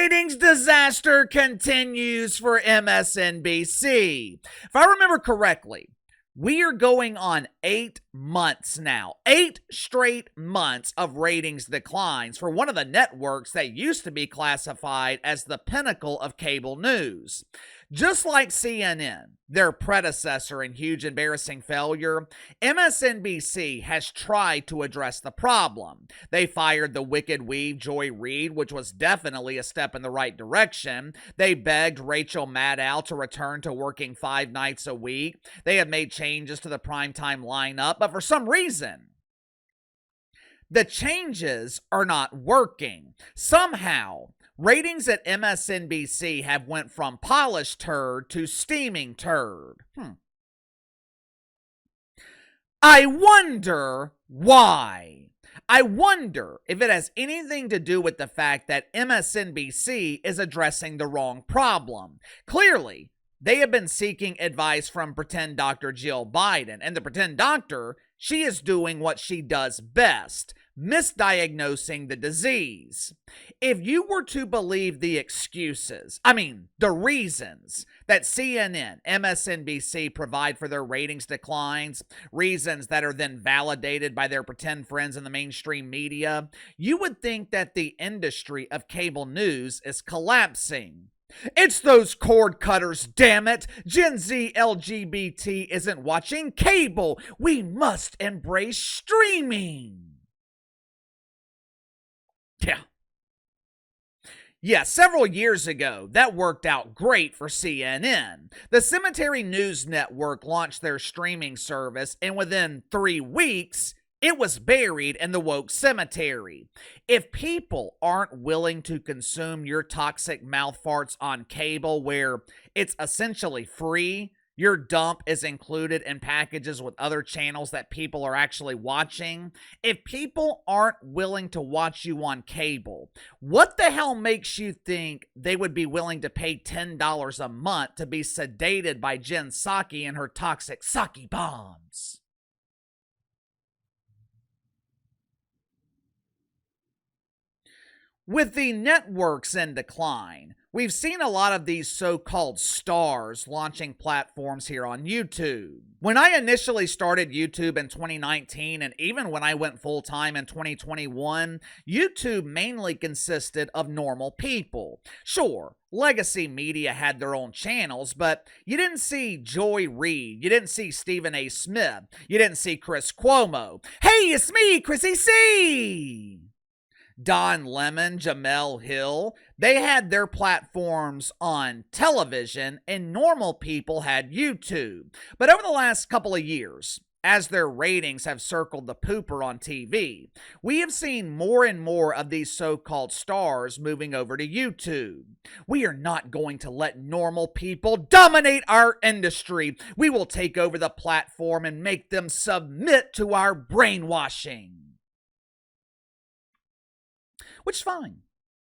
ratings disaster continues for MSNBC. If I remember correctly, we are going on 8 months now, 8 straight months of ratings declines for one of the networks that used to be classified as the pinnacle of cable news. Just like CNN, their predecessor in huge embarrassing failure, MSNBC has tried to address the problem. They fired the wicked weave Joy Reid, which was definitely a step in the right direction. They begged Rachel Maddow to return to working 5 nights a week. They have made changes to the primetime lineup, but for some reason, the changes are not working. Somehow, ratings at MSNBC have went from polished turd to steaming turd. I wonder why. I wonder if it has anything to do with the fact that MSNBC is addressing the wrong problem. Clearly, they have been seeking advice from pretend Dr. Jill Biden, and the pretend doctor, she is doing what she does best, misdiagnosing the disease. If you were to believe the the reasons that CNN, MSNBC provide for their ratings declines, reasons that are then validated by their pretend friends in the mainstream media, you would think that the industry of cable news is collapsing. It's those cord cutters, damn it! Gen Z LGBT isn't watching cable. We must embrace streaming. Yeah, several years ago, that worked out great for CNN. The Cemetery News Network launched their streaming service, and within 3 weeks, it was buried in the woke cemetery. If people aren't willing to consume your toxic mouth farts on cable where it's essentially free, your dump is included in packages with other channels that people are actually watching. If people aren't willing to watch you on cable, what the hell makes you think they would be willing to pay $10 a month to be sedated by Jen Psaki and her toxic Psaki bombs? With the networks in decline, we've seen a lot of these so-called stars launching platforms here on YouTube. When I initially started YouTube in 2019, and even when I went full-time in 2021, YouTube mainly consisted of normal people. Sure, legacy media had their own channels, but you didn't see Joy Reid, you didn't see Stephen A. Smith, you didn't see Chris Cuomo. Hey, it's me, Chrissy C! Don Lemon, Jamel Hill, they had their platforms on television, and normal people had YouTube. But over the last couple of years, as their ratings have circled the pooper on TV, we have seen more and more of these so-called stars moving over to YouTube. We are not going to let normal people dominate our industry. We will take over the platform and make them submit to our brainwashing. Which is fine.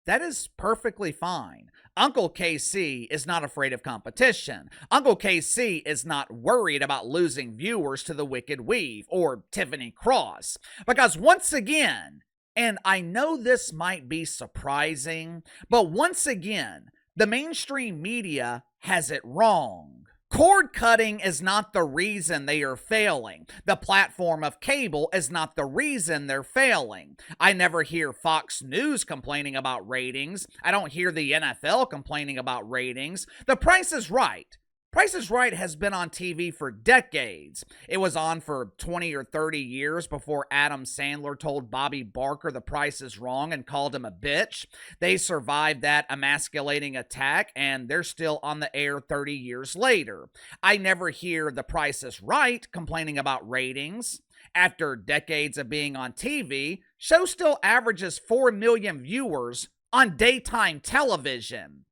That is perfectly fine. Uncle KC is not afraid of competition. Uncle KC is not worried about losing viewers to the Wicked Weave or Tiffany Cross. Because once again, and I know this might be surprising, but once again, the mainstream media has it wrong. Cord cutting is not the reason they are failing. The platform of cable is not the reason they're failing. I never hear Fox News complaining about ratings. I don't hear the NFL complaining about ratings. The Price is Right. Price is Right has been on TV for decades. It was on for 20 or 30 years before Adam Sandler told Bobby Barker the price is wrong and called him a bitch. They survived that emasculating attack, and they're still on the air 30 years later. I never hear The Price is Right complaining about ratings. After decades of being on TV, show still averages 4 million viewers on daytime television.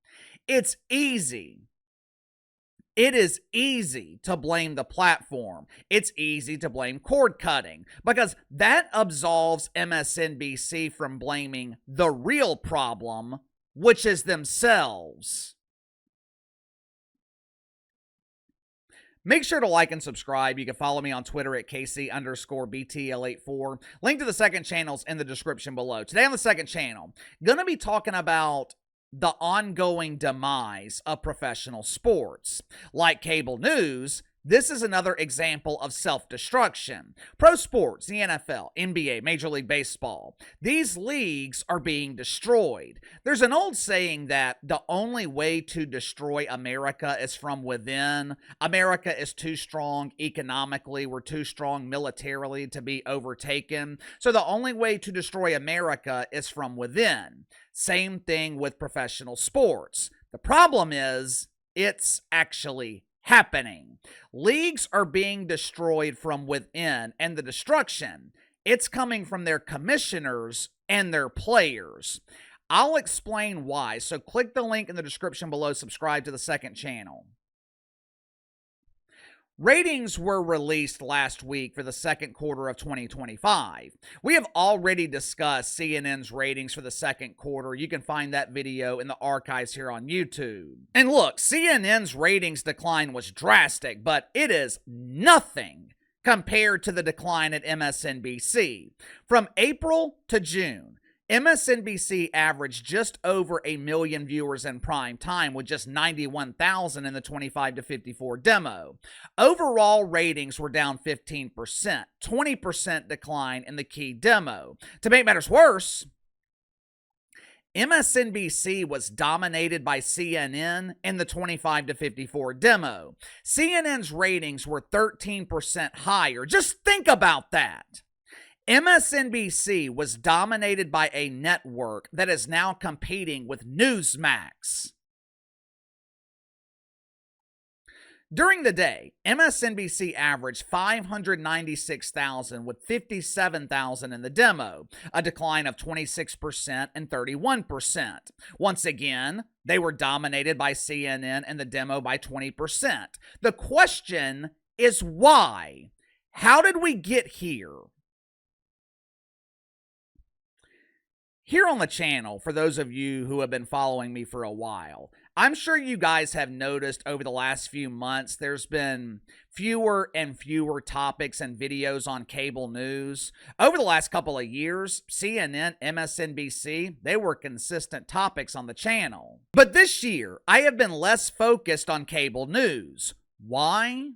It's easy. It is easy to blame the platform. It's easy to blame cord cutting because that absolves MSNBC from blaming the real problem, which is themselves. Make sure to like and subscribe. You can follow me on Twitter at KC_BTL84. Link to the second channel's in the description below. Today on the second channel, gonna be talking about the ongoing demise of professional sports. Like cable news, this is another example of self-destruction. Pro sports, the NFL, NBA, Major League Baseball, these leagues are being destroyed. There's an old saying that the only way to destroy America is from within. America is too strong economically. We're too strong militarily to be overtaken. So the only way to destroy America is from within. Same thing with professional sports. The problem is it's actually happening. Leagues are being destroyed from within, and the destruction, it's coming from their commissioners and their players. I'll explain why, so click the link in the description below, subscribe to the second channel. Ratings were released last week for the second quarter of 2025. We have already discussed CNN's ratings for the second quarter. You can find that video in the archives here on YouTube. And look, CNN's ratings decline was drastic, but it is nothing compared to the decline at MSNBC. From April to June, MSNBC averaged just over 1 million viewers in prime time with just 91,000 in the 25 to 54 demo. Overall ratings were down 15%, 20% decline in the key demo. To make matters worse, MSNBC was dominated by CNN in the 25 to 54 demo. CNN's ratings were 13% higher. Just think about that. MSNBC was dominated by a network that is now competing with Newsmax. During the day, MSNBC averaged 596,000 with 57,000 in the demo, a decline of 26% and 31%. Once again, they were dominated by CNN and the demo by 20%. The question is why? How did we get here? Here on the channel, for those of you who have been following me for a while, I'm sure you guys have noticed over the last few months there's been fewer and fewer topics and videos on cable news. Over the last couple of years, CNN, MSNBC, they were consistent topics on the channel. But this year, I have been less focused on cable news. Why?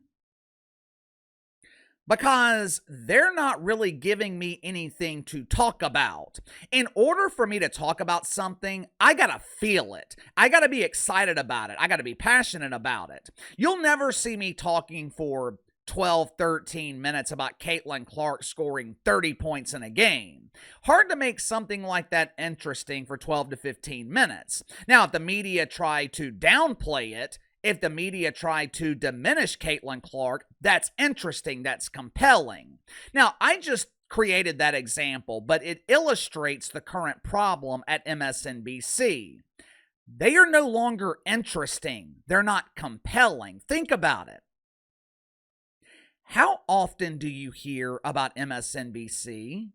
Because they're not really giving me anything to talk about. In order for me to talk about something, I gotta feel it. I gotta be excited about it. I gotta be passionate about it. You'll never see me talking for 12, 13 minutes about Caitlin Clark scoring 30 points in a game. Hard to make something like that interesting for 12 to 15 minutes. Now, if the media try to downplay it, if the media try to diminish Caitlin Clark, that's interesting, that's compelling. Now, I just created that example, but it illustrates the current problem at MSNBC. They are no longer interesting. They're not compelling. Think about it. How often do you hear about MSNBC?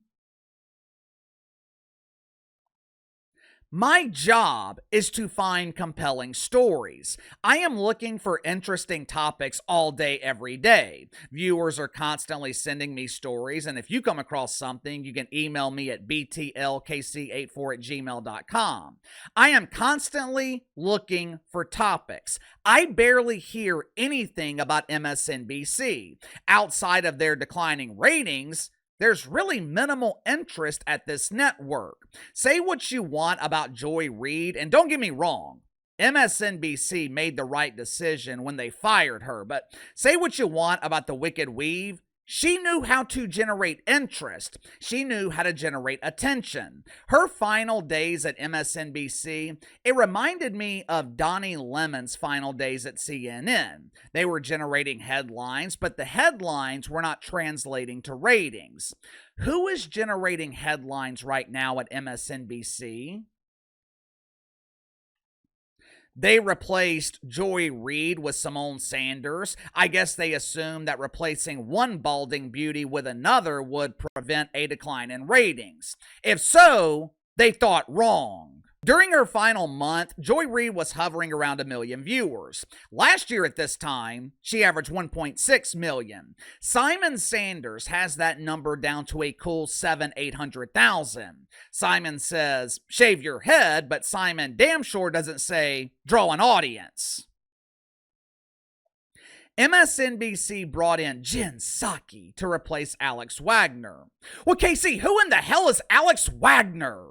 My job is to find compelling stories. I am looking for interesting topics all day, every day. Viewers are constantly sending me stories, and if you come across something, you can email me at btlkc84@gmail.com. I am constantly looking for topics. I barely hear anything about MSNBC. Outside of their declining ratings, there's really minimal interest at this network. Say what you want about Joy Reid, and don't get me wrong, MSNBC made the right decision when they fired her, but say what you want about the Wicked Weave, she knew how to generate interest. She knew how to generate attention. Her final days at MSNBC, it reminded me of Donnie Lemon's final days at CNN. They were generating headlines, but the headlines were not translating to ratings. Who is generating headlines right now at MSNBC? They replaced Joy Reid with Symone Sanders. I guess they assumed that replacing one balding beauty with another would prevent a decline in ratings. If so, they thought wrong. During her final month, Joy Reid was hovering around 1 million viewers. Last year at this time, she averaged 1.6 million. Symone Sanders has that number down to a cool 800,000. Symone says, shave your head, but Symone damn sure doesn't say, draw an audience. MSNBC brought in Jen Psaki to replace Alex Wagner. Well, Casey, who in the hell is Alex Wagner?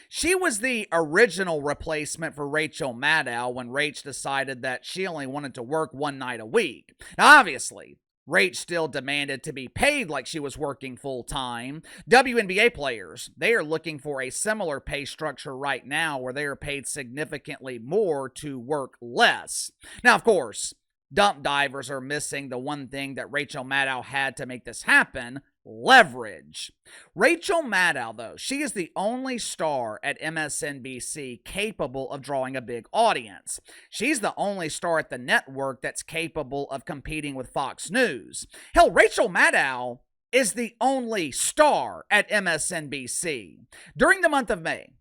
She was the original replacement for Rachel Maddow when Rach decided that she only wanted to work one night a week. Now, obviously, Rach still demanded to be paid like she was working full-time. WNBA players, they are looking for a similar pay structure right now where they are paid significantly more to work less. Now, of course, dump divers are missing the one thing that Rachel Maddow had to make this happen: leverage. Rachel Maddow, though, she is the only star at MSNBC capable of drawing a big audience. She's the only star at the network that's capable of competing with Fox News. Hell, Rachel Maddow is the only star at MSNBC. During the month of May,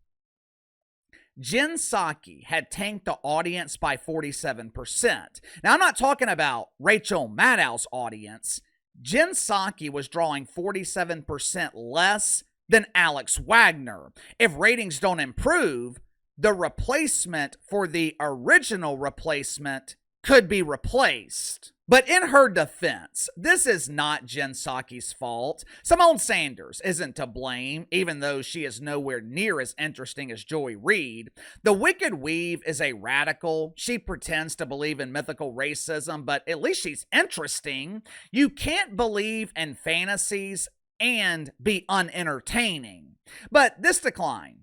Jen Psaki had tanked the audience by 47%. Now, I'm not talking about Rachel Maddow's audience. Jen Psaki was drawing 47% less than Alex Wagner. If ratings don't improve, the replacement for the original replacement could be replaced. But in her defense, this is not Jen Psaki's fault. Symone Sanders isn't to blame, even though she is nowhere near as interesting as Joy Reid. The Wicked Weave is a radical. She pretends to believe in mythical racism, but at least she's interesting. You can't believe in fantasies and be unentertaining. But this decline,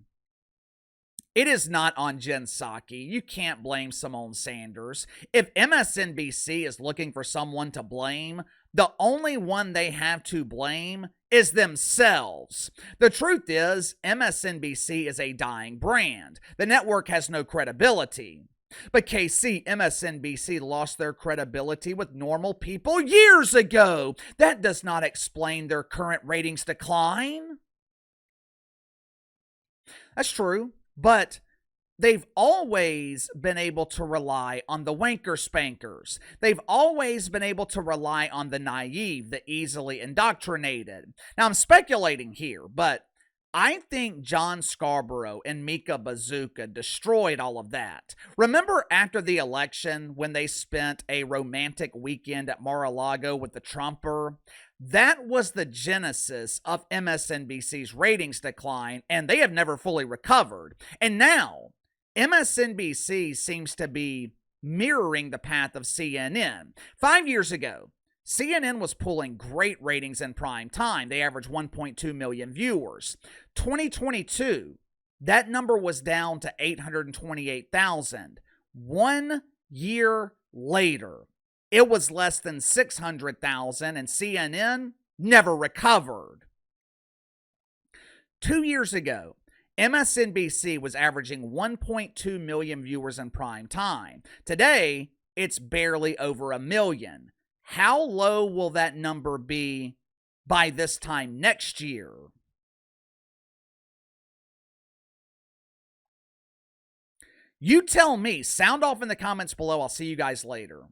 it is not on Jen Psaki. You can't blame Symone Sanders. If MSNBC is looking for someone to blame, the only one they have to blame is themselves. The truth is, MSNBC is a dying brand. The network has no credibility. But KC, MSNBC lost their credibility with normal people years ago. That does not explain their current ratings decline. That's true. But they've always been able to rely on the wanker spankers. They've always been able to rely on the naive, the easily indoctrinated. Now, I'm speculating here, but I think John Scarborough and Mika Bazooka destroyed all of that. Remember after the election when they spent a romantic weekend at Mar-a-Lago with the Trumper? That was the genesis of MSNBC's ratings decline, and they have never fully recovered. And now, MSNBC seems to be mirroring the path of CNN. 5 years ago, CNN was pulling great ratings in prime time. They averaged 1.2 million viewers. 2022, that number was down to 828,000. 1 year later, it was less than 600,000, and CNN never recovered. 2 years ago, MSNBC was averaging 1.2 million viewers in prime time. Today, it's barely over 1 million. How low will that number be by this time next year? You tell me. Sound off in the comments below. I'll see you guys later.